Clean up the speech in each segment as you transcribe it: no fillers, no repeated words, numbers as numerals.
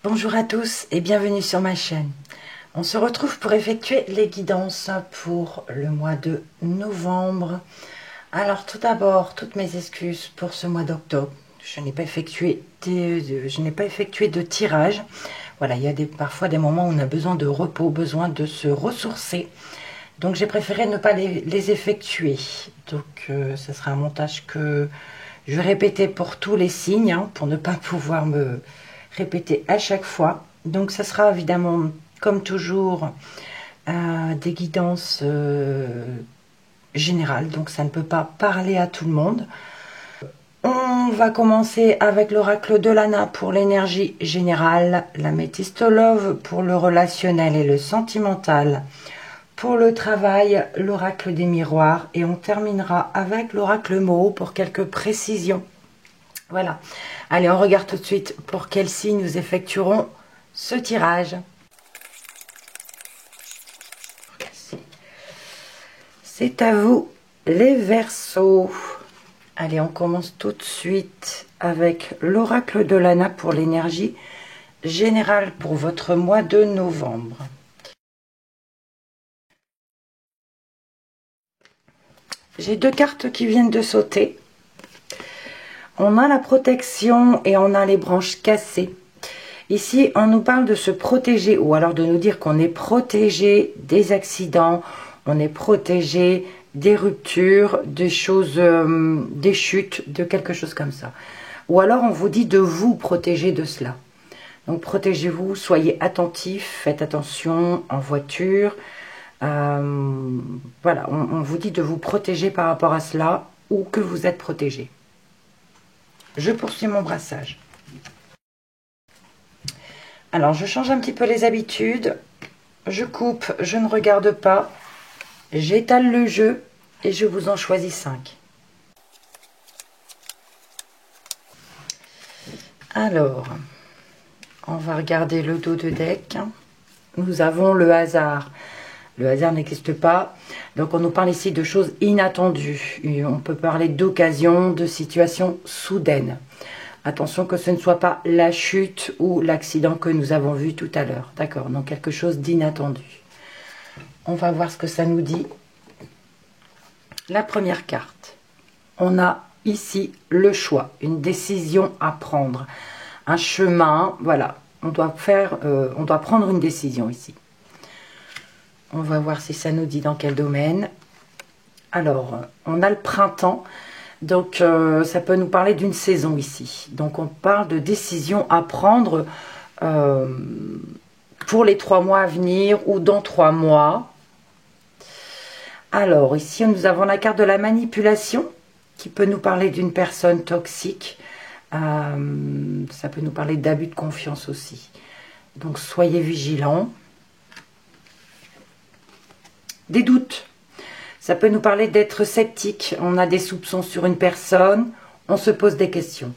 Bonjour à tous et bienvenue sur ma chaîne. On se retrouve pour effectuer les guidances pour le mois de novembre. Alors tout d'abord, toutes mes excuses pour ce mois d'octobre. Je n'ai pas effectué de tirage. Voilà, il y a parfois des moments où on a besoin de repos, besoin de se ressourcer. Donc j'ai préféré ne pas les effectuer. Donc ce sera un montage que je vais répéter pour tous les signes, hein, pour ne pas pouvoir me répéter à chaque fois. Donc ça sera évidemment, comme toujours, des guidances générales. Donc ça ne peut pas parler à tout le monde. On va commencer avec l'oracle de Lana pour l'énergie générale, l'améthyste love pour le relationnel et le sentimental, pour le travail, l'oracle des miroirs, et on terminera avec l'oracle Moho pour quelques précisions. Voilà. Allez, on regarde tout de suite pour quel signe nous effectuerons ce tirage. C'est à vous, les Verseaux. Allez, on commence tout de suite avec l'oracle de Lana pour l'énergie générale pour votre mois de novembre. J'ai deux cartes qui viennent de sauter. On a la protection et on a les branches cassées. Ici, on nous parle de se protéger, ou alors de nous dire qu'on est protégé des accidents, on est protégé des ruptures, des choses, des chutes, de quelque chose comme ça. Ou alors, on vous dit de vous protéger de cela. Donc, protégez-vous, soyez attentifs, faites attention en voiture. Voilà, on vous dit de vous protéger par rapport à cela, ou que vous êtes protégé. Je poursuis mon brassage. Alors, je change un petit peu les habitudes. Je coupe, je ne regarde pas. J'étale le jeu et je vous en choisis 5. Alors, on va regarder le dos de deck. Nous avons le hasard. Le hasard n'existe pas. Donc, on nous parle ici de choses inattendues. On peut parler d'occasion, de situations soudaines. Attention que ce ne soit pas la chute ou l'accident que nous avons vu tout à l'heure. D'accord, donc quelque chose d'inattendu. On va voir ce que ça nous dit. La première carte. On a ici le choix, une décision à prendre. Un chemin, voilà. On doit prendre une décision ici. On va voir si ça nous dit dans quel domaine. Alors, on a le printemps. Donc, ça peut nous parler d'une saison ici. Donc, on parle de décision à prendre pour les 3 mois à venir ou dans 3 mois. Alors, ici, nous avons la carte de la manipulation qui peut nous parler d'une personne toxique. Ça peut nous parler d'abus de confiance aussi. Donc, soyez vigilants. Des doutes. Ça peut nous parler d'être sceptique. On a des soupçons sur une personne. On se pose des questions.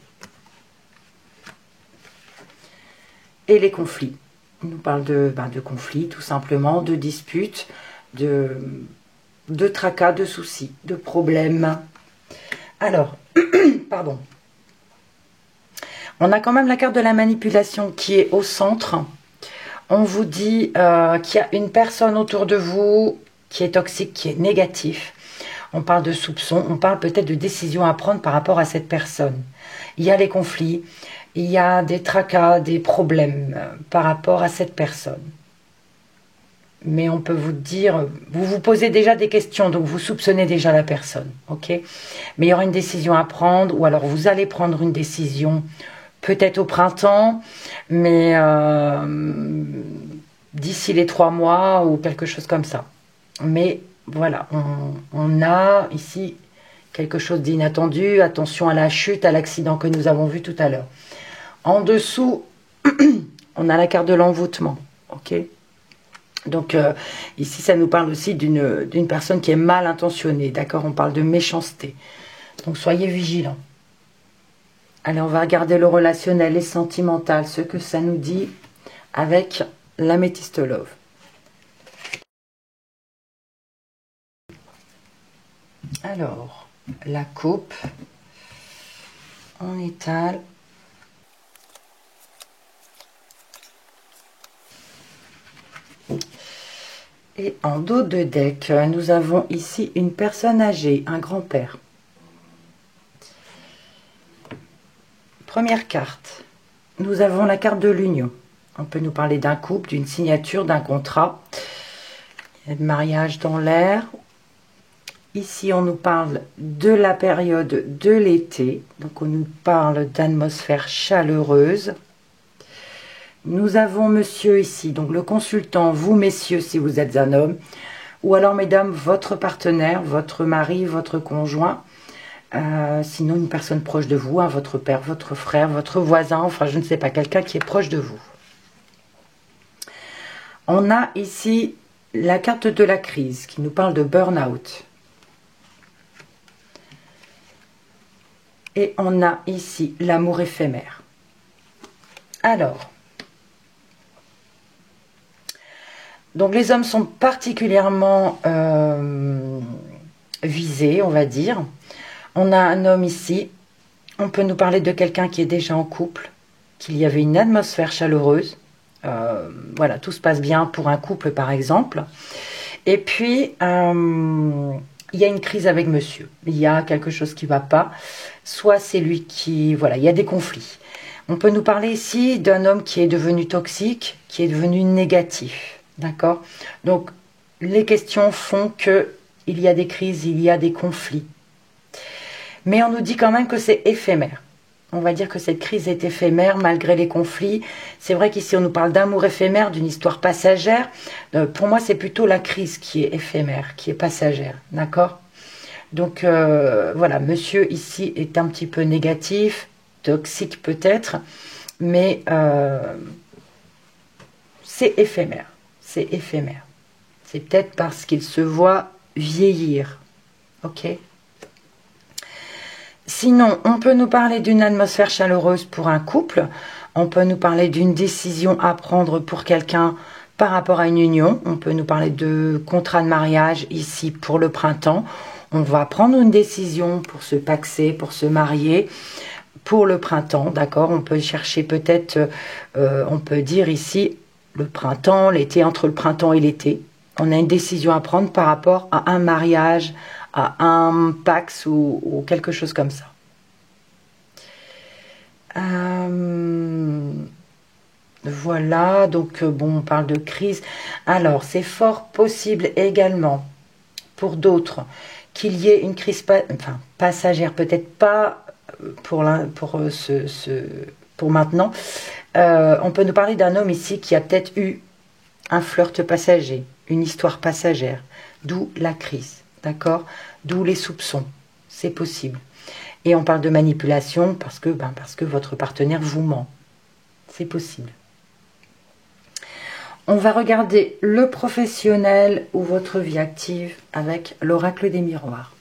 Et les conflits. On nous parle de conflits, tout simplement, de disputes, de tracas, de soucis, de problèmes. Alors, pardon. On a quand même la carte de la manipulation qui est au centre. On vous dit qu'il y a une personne autour de vous qui est toxique, qui est négatif. On parle de soupçons, on parle peut-être de décisions à prendre par rapport à cette personne. Il y a les conflits, il y a des tracas, des problèmes par rapport à cette personne. Mais on peut vous dire, vous vous posez déjà des questions, donc vous soupçonnez déjà la personne, ok? Mais il y aura une décision à prendre, ou alors vous allez prendre une décision, peut-être au printemps, mais d'ici les 3 mois, ou quelque chose comme ça. Mais voilà, on a ici quelque chose d'inattendu. Attention à la chute, à l'accident que nous avons vu tout à l'heure. En dessous, on a la carte de l'envoûtement. Ok. Donc ici, ça nous parle aussi d'une personne qui est mal intentionnée. D'accord, on parle de méchanceté. Donc soyez vigilants. Allez, on va regarder le relationnel et sentimental, ce que ça nous dit avec l'améthyste love. Alors, la coupe, on étale. Et en dos de deck, nous avons ici une personne âgée, un grand-père. Première carte, nous avons la carte de l'union. On peut nous parler d'un couple, d'une signature, d'un contrat. Il y a de mariage dans l'air. Ici, on nous parle de la période de l'été. Donc, on nous parle d'atmosphère chaleureuse. Nous avons monsieur ici, donc le consultant, vous messieurs si vous êtes un homme, ou alors mesdames, votre partenaire, votre mari, votre conjoint, sinon une personne proche de vous, hein, votre père, votre frère, votre voisin, enfin je ne sais pas, quelqu'un qui est proche de vous. On a ici la carte de la crise qui nous parle de burn-out. Et on a ici l'amour éphémère. Alors, donc les hommes sont particulièrement visés, on va dire. On a un homme ici. On peut nous parler de quelqu'un qui est déjà en couple, qu'il y avait une atmosphère chaleureuse. Voilà, tout se passe bien pour un couple par exemple. Et puis, il y a une crise avec monsieur. Il y a quelque chose qui ne va pas. Soit c'est lui qui... Voilà, il y a des conflits. On peut nous parler ici d'un homme qui est devenu toxique, qui est devenu négatif. D'accord? Donc, les questions font que il y a des crises, il y a des conflits. Mais on nous dit quand même que c'est éphémère. On va dire que cette crise est éphémère malgré les conflits. C'est vrai qu'ici, on nous parle d'amour éphémère, d'une histoire passagère. Pour moi, c'est plutôt la crise qui est éphémère, qui est passagère. D'accord? Donc, voilà, monsieur ici est un petit peu négatif, toxique peut-être, mais c'est éphémère. C'est éphémère. C'est peut-être parce qu'il se voit vieillir. Ok? Sinon, on peut nous parler d'une atmosphère chaleureuse pour un couple. On peut nous parler d'une décision à prendre pour quelqu'un par rapport à une union. On peut nous parler de contrat de mariage ici pour le printemps. On va prendre une décision pour se paxer, pour se marier pour le printemps. D'accord? On peut chercher peut-être, on peut dire ici, le printemps, l'été, entre le printemps et l'été. On a une décision à prendre par rapport à un mariage, à un pax ou quelque chose comme ça. Voilà, donc bon, on parle de crise. Alors, c'est fort possible également pour d'autres qu'il y ait une crise passagère, peut-être pas pour maintenant. On peut nous parler d'un homme ici qui a peut-être eu un flirt passager, une histoire passagère, d'où la crise, d'accord? D'où les soupçons, c'est possible. Et on parle de manipulation parce que votre partenaire vous ment, c'est possible. On va regarder le professionnel ou votre vie active avec l'oracle des miroirs.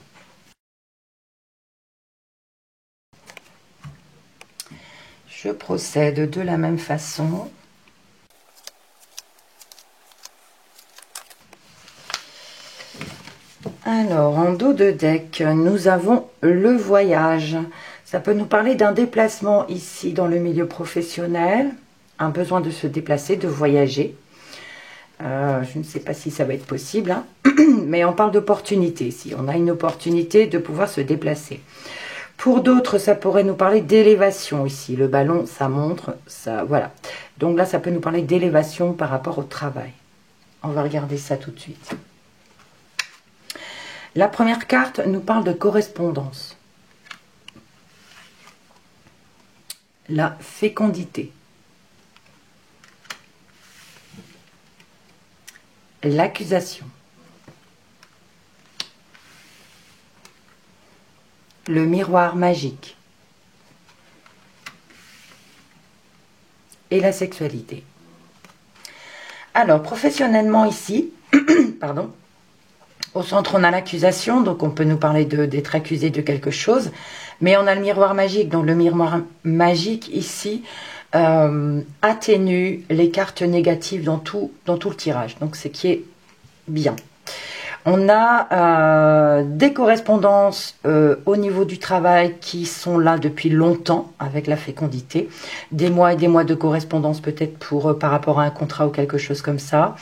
Je procède de la même façon. Alors, en dos de deck, nous avons le voyage. Ça peut nous parler d'un déplacement ici dans le milieu professionnel, un besoin de se déplacer, de voyager. Je ne sais pas si ça va être possible, hein. Mais on parle d'opportunité ici. On a une opportunité de pouvoir se déplacer. Pour d'autres, ça pourrait nous parler d'élévation ici. Le ballon, ça montre, ça, voilà. Donc là, ça peut nous parler d'élévation par rapport au travail. On va regarder ça tout de suite. La première carte nous parle de correspondance. La fécondité. L'accusation. Le miroir magique. Et la sexualité. Alors, professionnellement ici, pardon, au centre, on a l'accusation, donc on peut nous parler d'être accusé de quelque chose, mais on a le miroir magique. Donc le miroir magique ici atténue les cartes négatives dans tout le tirage, donc ce qui est bien. On a des correspondances au niveau du travail qui sont là depuis longtemps avec la fécondité. Des mois et des mois de correspondance peut-être pour par rapport à un contrat ou quelque chose comme ça.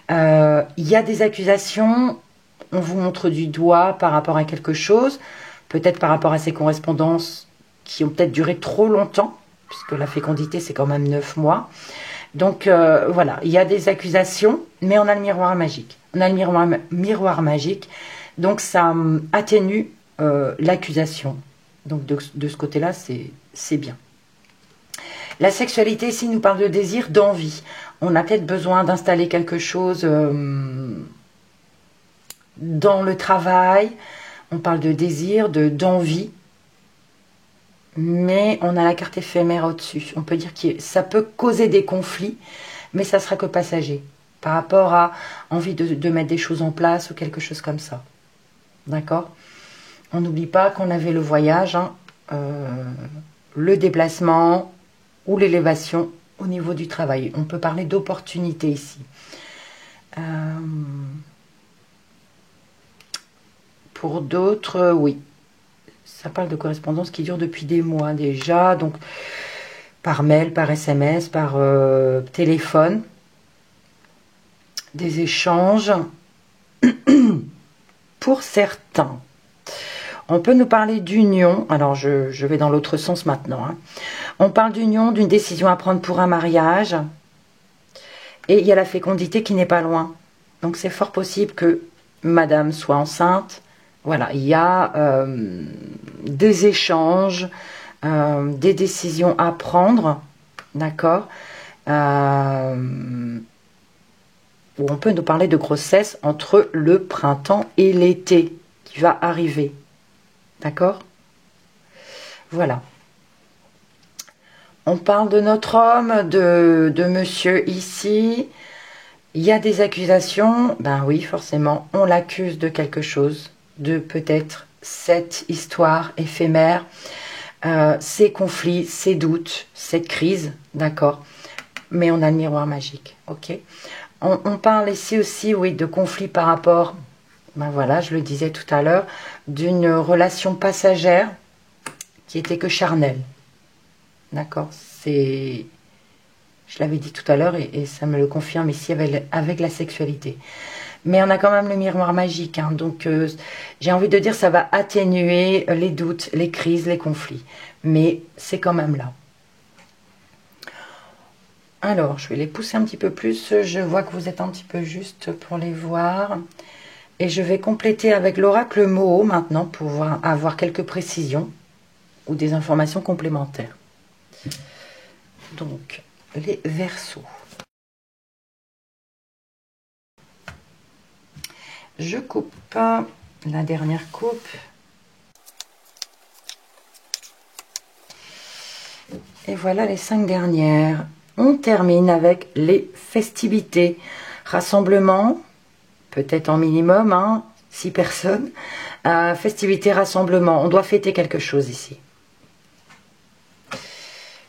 Il y a des accusations, on vous montre du doigt par rapport à quelque chose, peut-être par rapport à ces correspondances qui ont peut-être duré trop longtemps, puisque la fécondité c'est quand même 9 mois. Donc voilà, il y a des accusations, mais on a le miroir magique. On a le miroir magique, donc ça atténue l'accusation. Donc de ce côté-là, c'est bien. La sexualité ici nous parle de désir, d'envie. On a peut-être besoin d'installer quelque chose dans le travail. On parle de désir, d'envie. Mais on a la carte éphémère au-dessus. On peut dire que ça peut causer des conflits, mais ça sera que passager. Par rapport à envie de mettre des choses en place ou quelque chose comme ça. D'accord? On n'oublie pas qu'on avait le voyage, hein, le déplacement ou l'élévation au niveau du travail. On peut parler d'opportunité ici. Pour d'autres, oui. Ça parle de correspondance qui dure depuis des mois déjà, donc par mail, par SMS, par téléphone, des échanges. Pour certains, on peut nous parler d'union. Alors, je vais dans l'autre sens maintenant. Hein. On parle d'union, d'une décision à prendre pour un mariage. Et il y a la fécondité qui n'est pas loin. Donc, c'est fort possible que madame soit enceinte. Voilà, il y a des échanges, des décisions à prendre, d'accord, où on peut nous parler de grossesse entre le printemps et l'été qui va arriver, d'accord. Voilà. On parle de notre homme, de monsieur ici. Il y a des accusations, ben oui, forcément, on l'accuse de quelque chose. De peut-être cette histoire éphémère, ces conflits, ces doutes, cette crise, d'accord, mais on a le miroir magique, ok. On parle ici aussi, oui, de conflits par rapport, ben voilà, je le disais tout à l'heure, d'une relation passagère qui était que charnelle, d'accord, je l'avais dit tout à l'heure et ça me le confirme ici avec la sexualité. Mais on a quand même le miroir magique, hein, donc j'ai envie de dire ça va atténuer les doutes, les crises, les conflits. Mais c'est quand même là. Alors, je vais les pousser un petit peu plus. Je vois que vous êtes un petit peu juste pour les voir. Et je vais compléter avec l'oracle Moho maintenant pour avoir quelques précisions ou des informations complémentaires. Donc, les Verseaux. Je coupe la dernière coupe. Et voilà les 5 dernières. On termine avec les festivités. Rassemblement, peut-être en minimum, hein, 6 personnes. Festivités, rassemblement. On doit fêter quelque chose ici.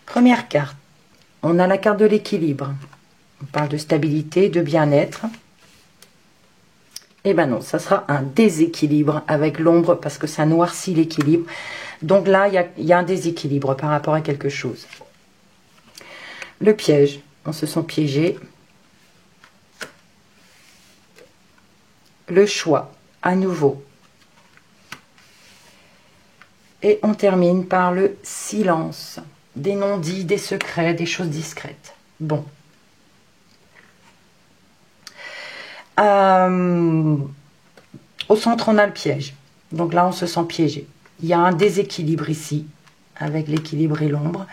Première carte. On a la carte de l'équilibre. On parle de stabilité, de bien-être. Eh ben non, ça sera un déséquilibre avec l'ombre parce que ça noircit l'équilibre. Donc là, il y a un déséquilibre par rapport à quelque chose. Le piège, on se sent piégé. Le choix, à nouveau. Et on termine par le silence. Des non-dits, des secrets, des choses discrètes. Bon. Au centre, on a le piège. Donc là, on se sent piégé. Il y a un déséquilibre ici, avec l'équilibre et l'ombre.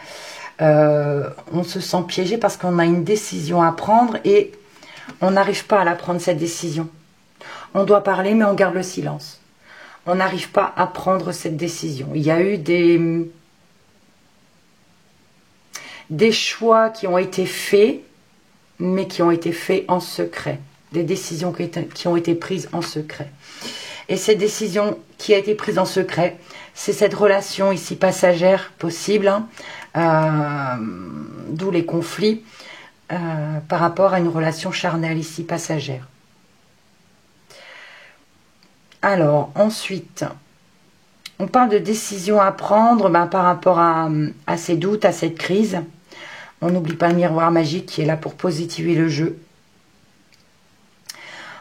On se sent piégé parce qu'on a une décision à prendre et on n'arrive pas à la prendre, cette décision. On doit parler, mais on garde le silence. On n'arrive pas à prendre cette décision. Il y a eu des choix qui ont été faits, mais qui ont été faits en secret. Des décisions qui ont été prises en secret. Et cette décision qui a été prise en secret, c'est cette relation ici passagère possible, hein, d'où les conflits par rapport à une relation charnelle ici passagère. Alors, ensuite, on parle de décision à prendre par rapport à ces doutes, à cette crise. On n'oublie pas le miroir magique qui est là pour positiver le jeu.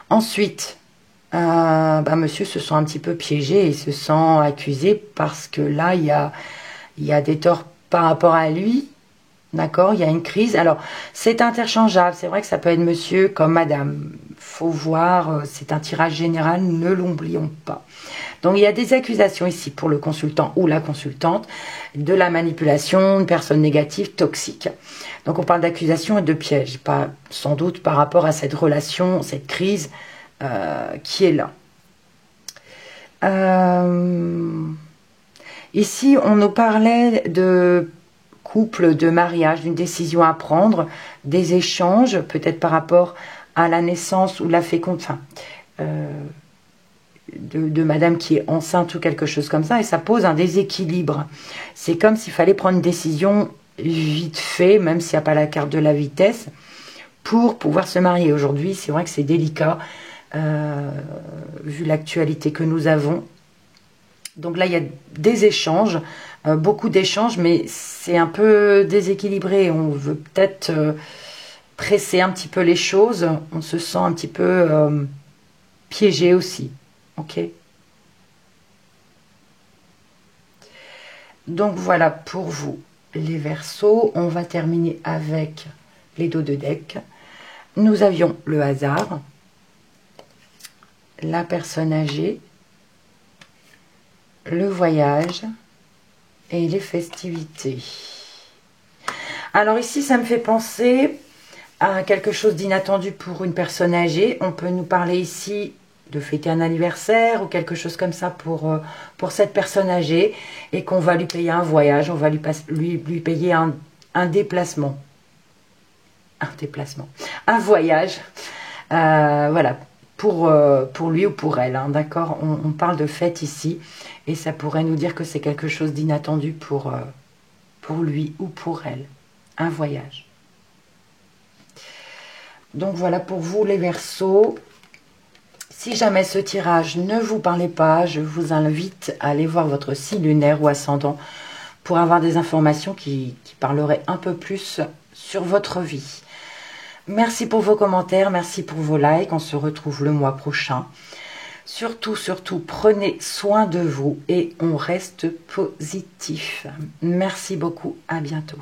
Ensuite, monsieur se sent un petit peu piégé et se sent accusé parce que là, il y a des torts par rapport à lui. D'accord, il y a une crise. Alors, c'est interchangeable. C'est vrai que ça peut être monsieur comme madame. Faut voir, c'est un tirage général, ne l'oublions pas. Donc, il y a des accusations ici pour le consultant ou la consultante, de la manipulation, une personne négative, toxique. Donc, on parle d'accusation et de piège, pas sans doute par rapport à cette relation, cette crise qui est là. Ici, on nous parlait de couple, de mariage, d'une décision à prendre, des échanges, peut-être par rapport à la naissance ou la fécondation, de madame qui est enceinte ou quelque chose comme ça, et ça pose un déséquilibre. C'est comme s'il fallait prendre une décision vite fait, même s'il n'y a pas la carte de la vitesse, pour pouvoir se marier. Aujourd'hui, c'est vrai que c'est délicat, vu l'actualité que nous avons. Donc là, il y a des échanges, beaucoup d'échanges, mais c'est un peu déséquilibré. On veut peut-être presser un petit peu les choses. On se sent un petit peu piégé aussi. Ok. Donc voilà pour vous, les Verseaux. On va terminer avec les dos de deck. Nous avions le hasard, la personne âgée, le voyage et les festivités. Alors ici, ça me fait penser à quelque chose d'inattendu pour une personne âgée. On peut nous parler ici de fêter un anniversaire ou quelque chose comme ça pour cette personne âgée, et qu'on va lui payer un voyage, on va lui payer un déplacement. Un voyage. Voilà. Pour lui ou pour elle, hein, d'accord, on parle de fête ici, et ça pourrait nous dire que c'est quelque chose d'inattendu pour lui ou pour elle, un voyage. Donc voilà pour vous les Verseaux. Si jamais ce tirage ne vous parlait pas, je vous invite à aller voir votre signe lunaire ou ascendant pour avoir des informations qui parleraient un peu plus sur votre vie. Merci pour vos commentaires, merci pour vos likes. On se retrouve le mois prochain. Surtout, prenez soin de vous et on reste positif. Merci beaucoup, à bientôt.